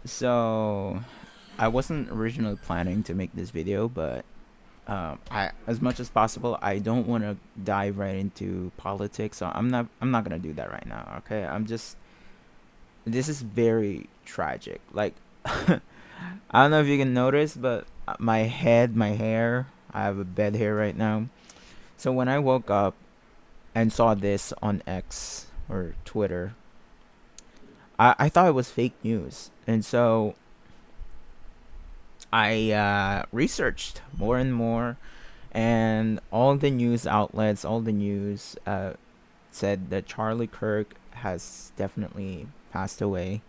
So, I wasn't originally planning to make this video, but I, as much as possible, I don't want to dive right into politics. So I'm not gonna do that right now. Okay, I'm just. This is very tragic. Like, I don't know if you can notice, but my head, my hair. I have a bed hair right now. So when I woke up and saw this on X or Twitter, I thought it was fake news, and so I researched more and more, and all the news outlets, all the news said that Charlie Kirk has definitely passed away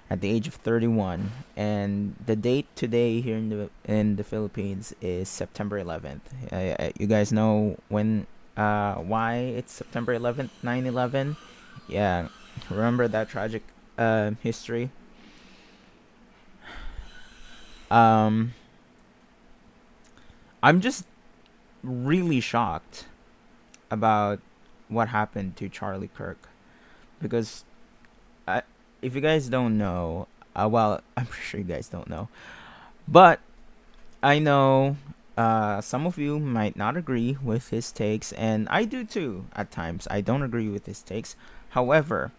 at the age of 31, and the date today here in the Philippines is September 11th. You guys know when why it's September 11th, 9/11? Yeah, remember that tragic history? Um, I'm just really shocked about what happened to Charlie Kirk because I, if you guys don't know, well, I'm pretty sure you guys don't know, but I know some of you might not agree with his takes, and I do too at times. I don't agree with his takes. However,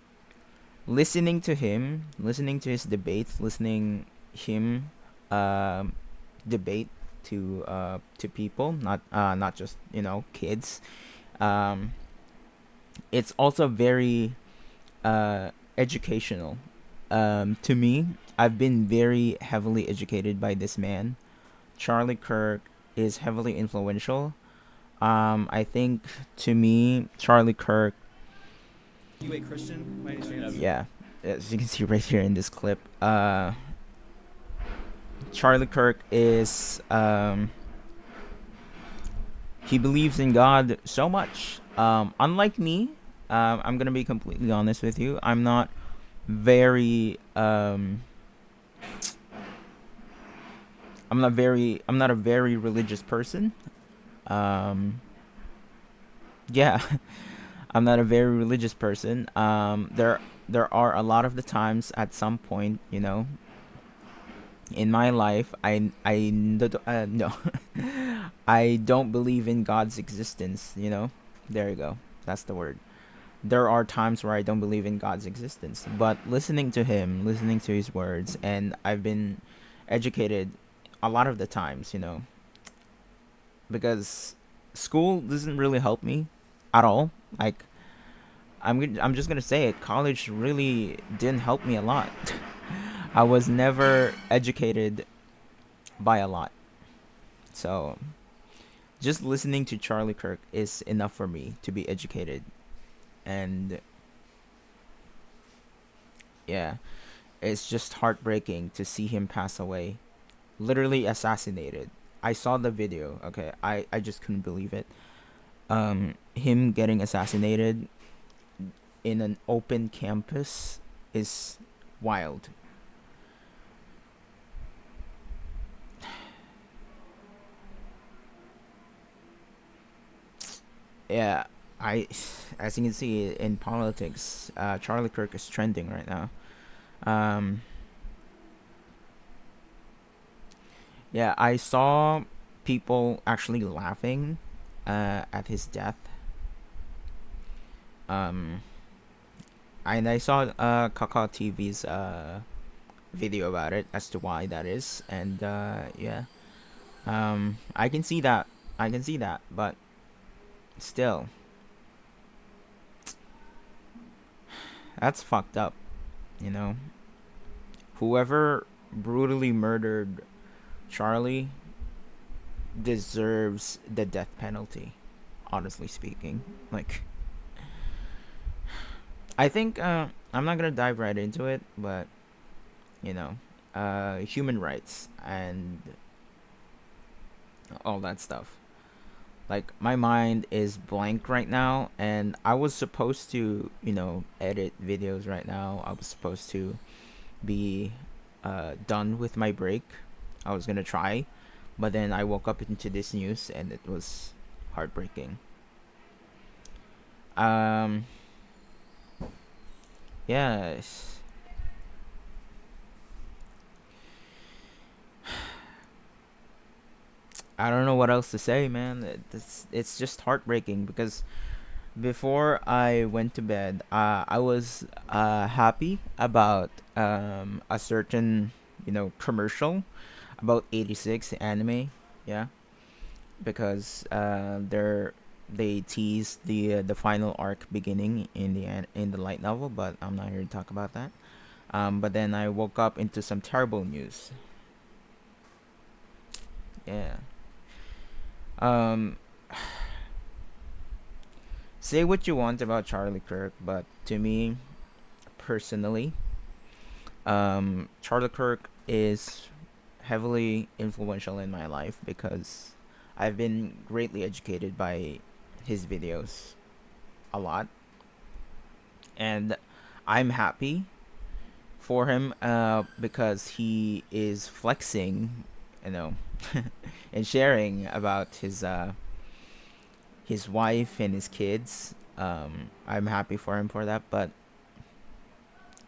listening to him, listening to his debates, listening him um, debate to people, not just kids. Um, it's also very educational. To me, I've been very heavily educated by this man. Charlie Kirk is heavily influential. I think to me, Charlie Kirk. You a Christian by any chance? Yeah, as you can see right here in this clip, Charlie Kirk is he believes in God so much. Unlike me, I'm gonna be completely honest with you. Very I'm not a very religious person. Um, yeah, I'm not a very religious person. There are a lot of the times at some point, in my life, no, I don't believe in God's existence. There you go. That's the word. There are times where I don't believe in God's existence, but listening to him, listening to his words, and I've been educated a lot of the times, because school doesn't really help me at all. Like I'm just gonna say it. College really didn't help me a lot. I was never educated by a lot. So just listening to Charlie Kirk is enough for me to be educated. And yeah, it's just heartbreaking to see him pass away. Literally assassinated. I saw the video, okay? I just couldn't believe it. Him getting assassinated in an open campus is wild. Yeah, I, as you can see in politics, Charlie Kirk is trending right now. Um, yeah, I saw people actually laughing at his death. Um, and I saw Kakao TV's video about it as to why that is, and yeah, I can see that. I can see that, but still, that's fucked up. You know, whoever brutally murdered Charlie deserves the death penalty. Honestly speaking, like I think I'm not gonna dive right into it, but you know, human rights and all that stuff. Like my mind is blank right now, and I was supposed to, edit videos right now. I was supposed to be done with my break. I was gonna try, but then I woke up into this news, and it was heartbreaking. Um, yes, I don't know what else to say, man. It's just heartbreaking because before I went to bed, I was happy about a certain, commercial about 86 anime. Yeah, because they teased the final arc beginning in in the light novel, but I'm not here to talk about that. But then I woke up into some terrible news. Yeah. Um, say what you want about Charlie Kirk, but to me personally, Charlie Kirk is heavily influential in my life because I've been greatly educated by his videos a lot, and I'm happy for him because he is flexing, you know, and sharing about his wife and his kids. I'm happy for him for that, but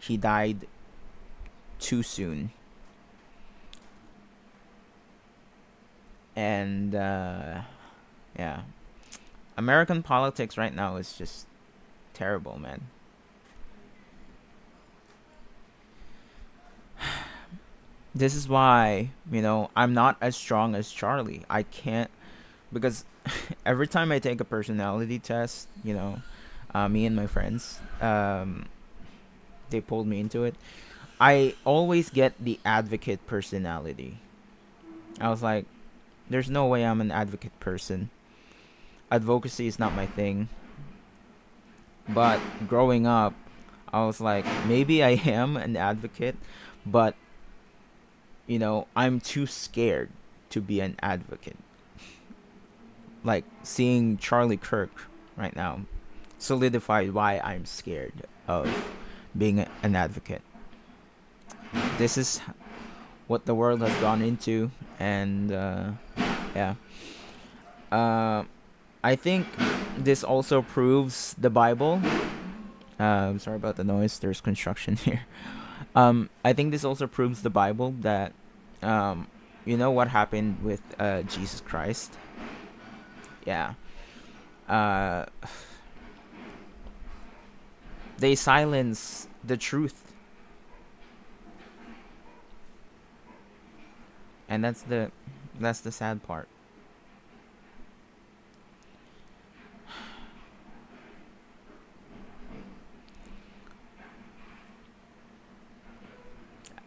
he died too soon, and yeah, American politics right now is just terrible, man. This is why I'm not as strong as Charlie. I can't because every time I take a personality test, me and my friends, they pulled me into it. I always get the advocate personality. I was like, there's no way I'm an advocate person. Advocacy is not my thing. But growing up, I was like, maybe I am an advocate, but I'm too scared to be an advocate. Like seeing Charlie Kirk right now solidified why I'm scared of being an advocate. This is what the world has gone into, and yeah. Uh, I think this also proves the Bible. I'm sorry about the noise. There's construction here. I think this also proves the Bible that, what happened with Jesus Christ. Yeah. Uh, they silence the truth, and that's the sad part.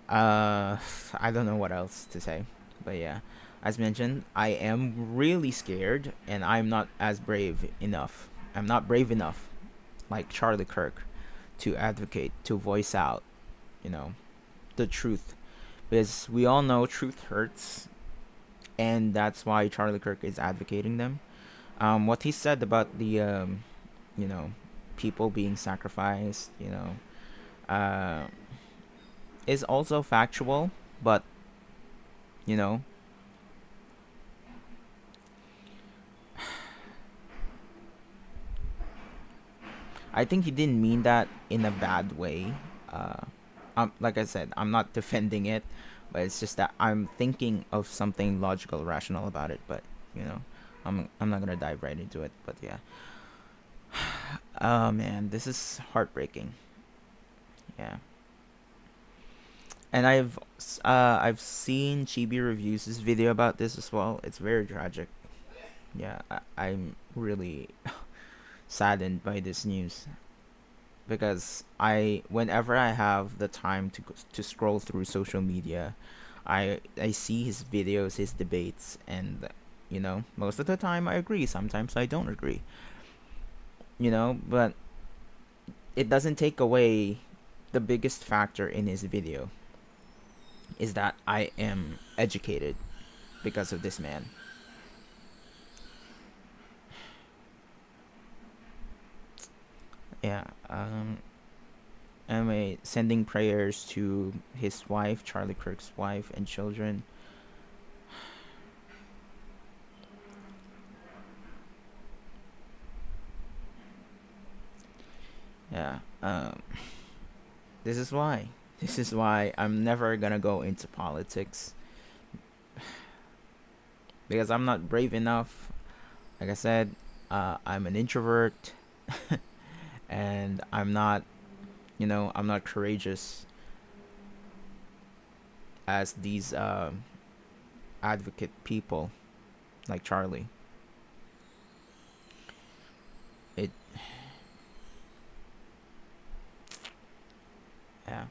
Uh, I don't know what else to say, but yeah, as mentioned, I am really scared, and I'm not as brave enough. I'm not brave enough, like Charlie Kirk, to advocate, to voice out, you know, the truth, because we all know truth hurts, and that's why Charlie Kirk is advocating them. What he said about the, you know, people being sacrificed, is also factual, but you know, I think he didn't mean that in a bad way. Uh, like I said, I'm not defending it, but it's just that I'm thinking of something logical, rational about it. But you know, I'm not gonna dive right into it. But yeah, oh man, this is heartbreaking. Yeah, and I've seen Chibi reviews this video about this as well. It's very tragic. Yeah, I'm really saddened by this news because whenever I have the time to scroll through social media, I see his videos, his debates, and most of the time I agree. Sometimes I don't agree. But it doesn't take away the biggest factor in his video is that I am educated because of this man. Yeah. Anyway, sending prayers to his wife, Charlie Kirk's wife, and children. Yeah. This is why. This is why I'm never gonna go into politics because I'm not brave enough. Like I said, I'm an introvert, and I'm not courageous as these advocate people like Charlie. It Yeah,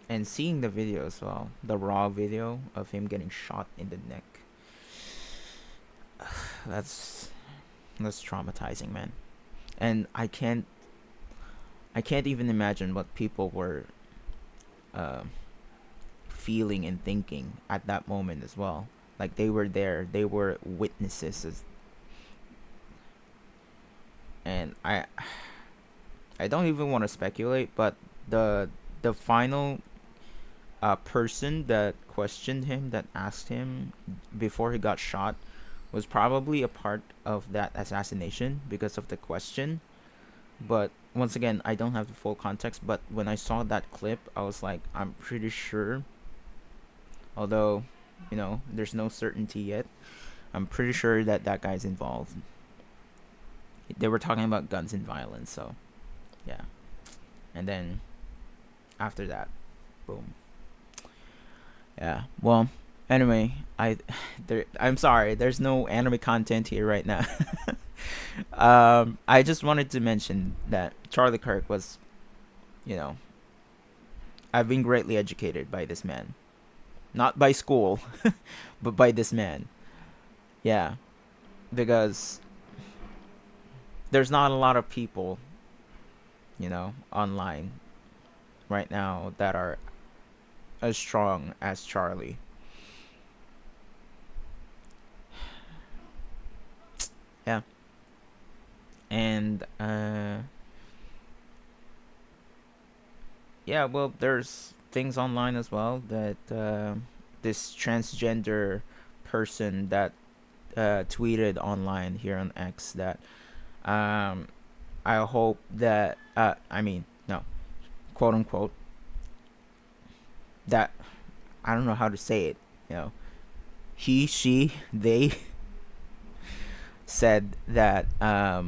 and seeing the video as well, the raw video of him getting shot in the neck. That's that's traumatizing, man. And I can't even imagine what people were uh, feeling and thinking at that moment as well. Like they were there, they were witnesses, and I don't even want to speculate, but the the final person that questioned him, that asked him before he got shot, was probably a part of that assassination because of the question. But once again, I don't have the full context. But when I saw that clip, I was like, I'm pretty sure, although, there's no certainty yet. I'm pretty sure that that guy's involved. They were talking about guns and violence, so yeah. And then after that, boom. Yeah. Well, anyway, I'm sorry. There's no anime content here right now. I just wanted to mention that Charlie Kirk was, you know, I've been greatly educated by this man, not by school, but by this man. Yeah, because there's not a lot of people, online right now that are as strong as Charlie. Yeah, and yeah, well, there's things online as well that this transgender person that tweeted online here on X that um, I hope that I mean no, quote unquote, that I don't know how to say it. He, she, they said that I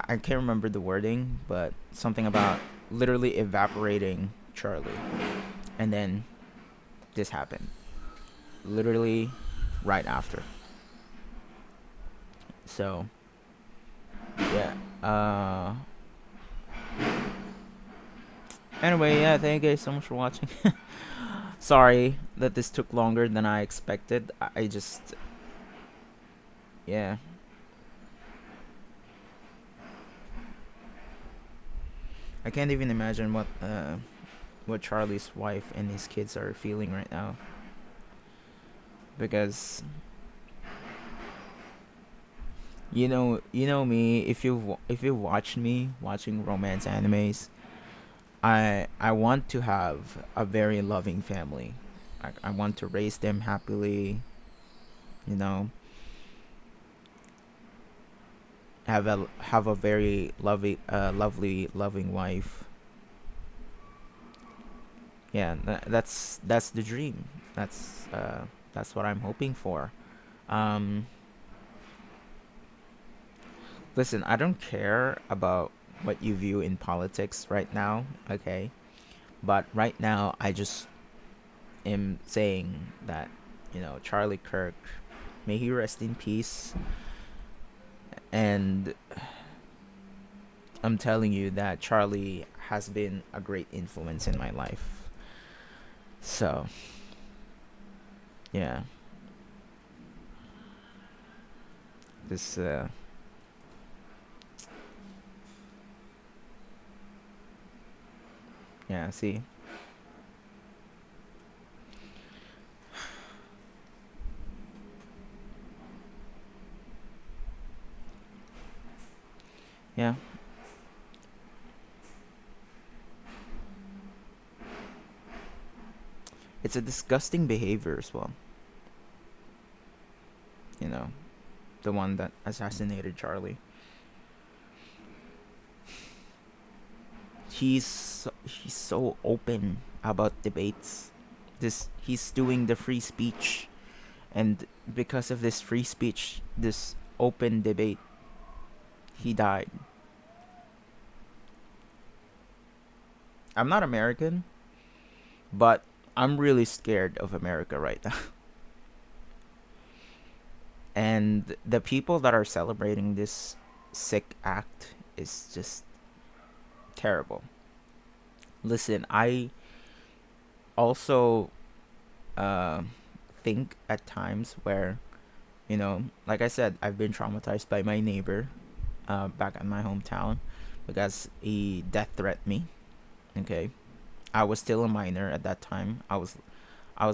can't remember the wording, but something about literally evaporating Charlie, and then this happened, literally right after. So yeah. Anyway, yeah. Thank you guys so much for watching. Sorry that this took longer than I expected. I just, yeah. I can't even imagine what Charlie's wife and his kids are feeling right now, because me, if you watch me watching romance animes, I want to have a very loving family. I want to raise them happily, you know, have a very lovely loving wife. Yeah, that's the dream. That's what I'm hoping for. Um Listen, I don't care about what you view in politics right now, okay? But right now, I just am saying that, Charlie Kirk, may he rest in peace. And I'm telling you that Charlie has been a great influence in my life. So, yeah. This, yeah, see? Yeah. It's a disgusting behavior as well. You know, the one that assassinated Charlie. He's so open about debates. This He's doing the free speech And because of this free speech, this open debate, he died. I'm not American, but I'm really scared of America right now. And the people that are celebrating this sick act is just terrible. Listen, I also uh, think at times where, like I said, I've been traumatized by my neighbor back in my hometown because he death threatened me. Okay, I was still a minor at that time. I was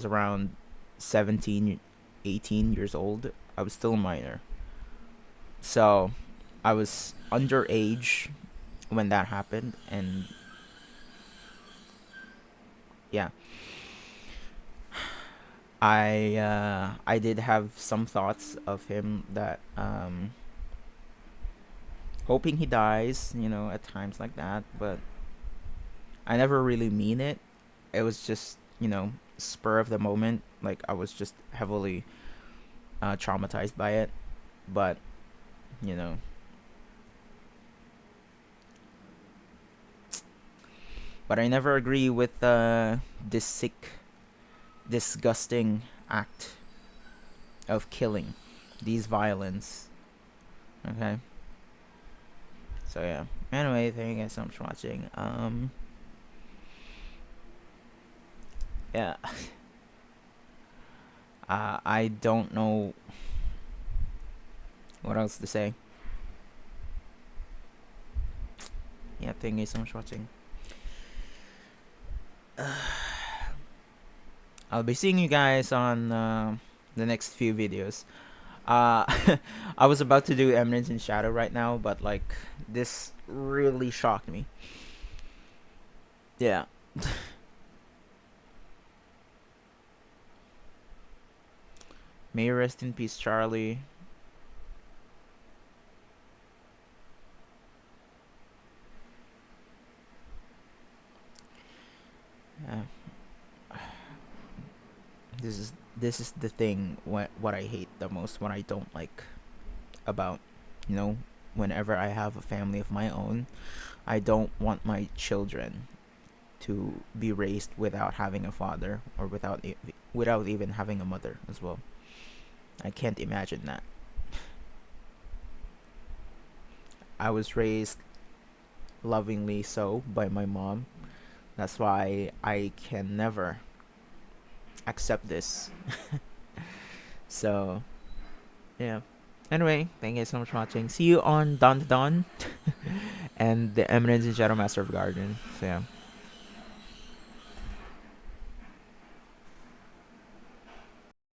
around 17, 18 years old. I was still a minor. So I was underage when that happened, and yeah, I did have some thoughts of him that hoping he dies, at times like that, but I never really mean it. It was just, spur of the moment. Like I was just heavily traumatized by it, but you know, but I never agree with this sick, disgusting act of killing, these violence. Okay. So yeah. Anyway, thank you guys so much for watching. Yeah. I don't know what else to say. Yeah, thank you so much for watching. I'll be seeing you guys on the next few videos. I was about to do Eminence in Shadow right now, but like this really shocked me. Yeah. May you rest in peace, Charlie. Yeah. This is the thing what I hate the most, what I don't like about, whenever I have a family of my own, I don't want my children to be raised without having a father, or without even having a mother as well. I can't imagine that. I was raised lovingly so by my mom. That's why I can never accept this. So, yeah. Anyway, thank you so much for watching. See you on Dawn to Dawn and the Eminence in Shadow Master of Garden. So, yeah.